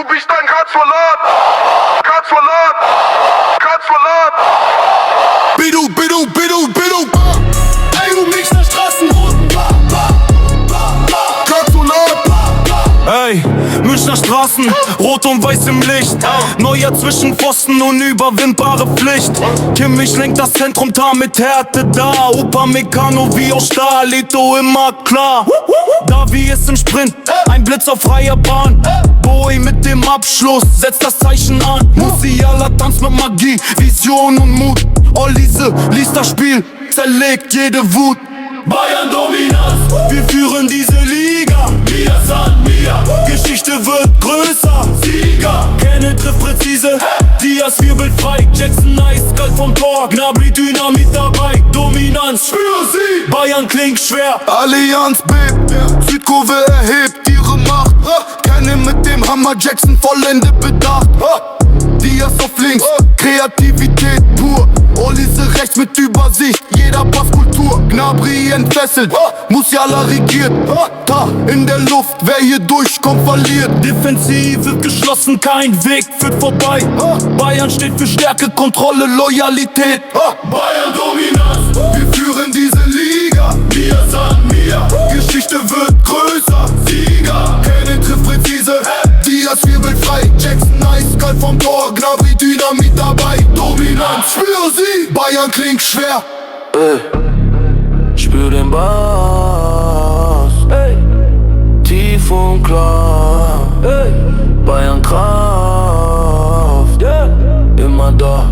Du bist ein Katzverlat, Katzverlat, Katzverlat. Bidu, bidu, bidu, bidu. Ey, du Münchner Straßenrouten. Katzverlat. Ey, Münchner Straßen, rot und weiß im Licht. Neuer Zwischenpfosten, unüberwindbare Pflicht. Kimmich lenkt das Zentrum, da mit Härte da. Upamecano wie aus Stahl, Ito immer klar. Da wie es im Sprint, ein Blitz auf freier Bahn. Boy mit dem Abschluss, setzt das Zeichen an. Musiala tanzt mit Magie, Vision und Mut. Olise liest das Spiel, zerlegt jede Wut. Bayern Dominanz, Wir führen diese Liga. wir sind mir. Geschichte wird größer. Sieger, Kenne trifft präzise, Diaz wirbelt frei. Jackson eiskalt vom Tor, Gnabry Dynamit dabei. Dominanz, für sie. Bayern klingt schwer. Allianz bebt, Südkurve erhebt ihre Macht. Keine mit dem Hammer, Jackson vollendet Bedacht. Diaz auf links, Kreativität pur. Olise rechts mit Übersicht, jeder Pass Kultur. Gnabry entfesselt, Musiala regiert. Da in der Luft, wer hier durchkommt, verliert. Defensive geschlossen, kein Weg führt vorbei. Bayern steht für Stärke, Kontrolle, Loyalität. Bayern Dominanz, Wir führen diese Liga, wir sind mir. Geschichte wird größer. Sieger, Kenne trifft präzise, Diaz wirbelt frei. Jackson eiskalt vom Tor, Gnabry Dynamit dabei. Dominanz für sie, Bayern klingt schwer. Spür den Bass, ey. Tief und klar, ey. Bayern Kraft, yeah. Immer da.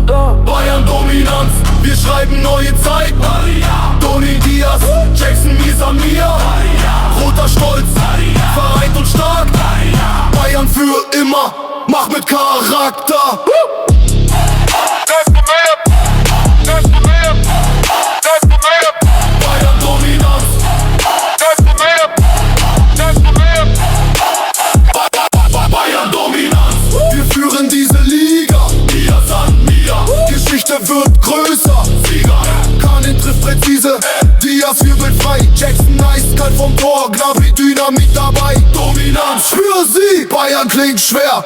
Bayern Dominanz, Wir schreiben neue Zeit. Toni Diaz, Jackson Misamia. Roter Stolz, vereint und stark. Bayern für immer, mach mit Charakter. Bayern Dominanz, Bayern Dominanz, Wir führen diese Liga, wir sind mir. Geschichte wird größer. Sieger, Kanin trifft präzise, Diaz wirbelt frei. Jackson eiskalt vom Tor, Gnabry Dynamit dabei. Dominanz, Für sie, Bayern klingt schwer.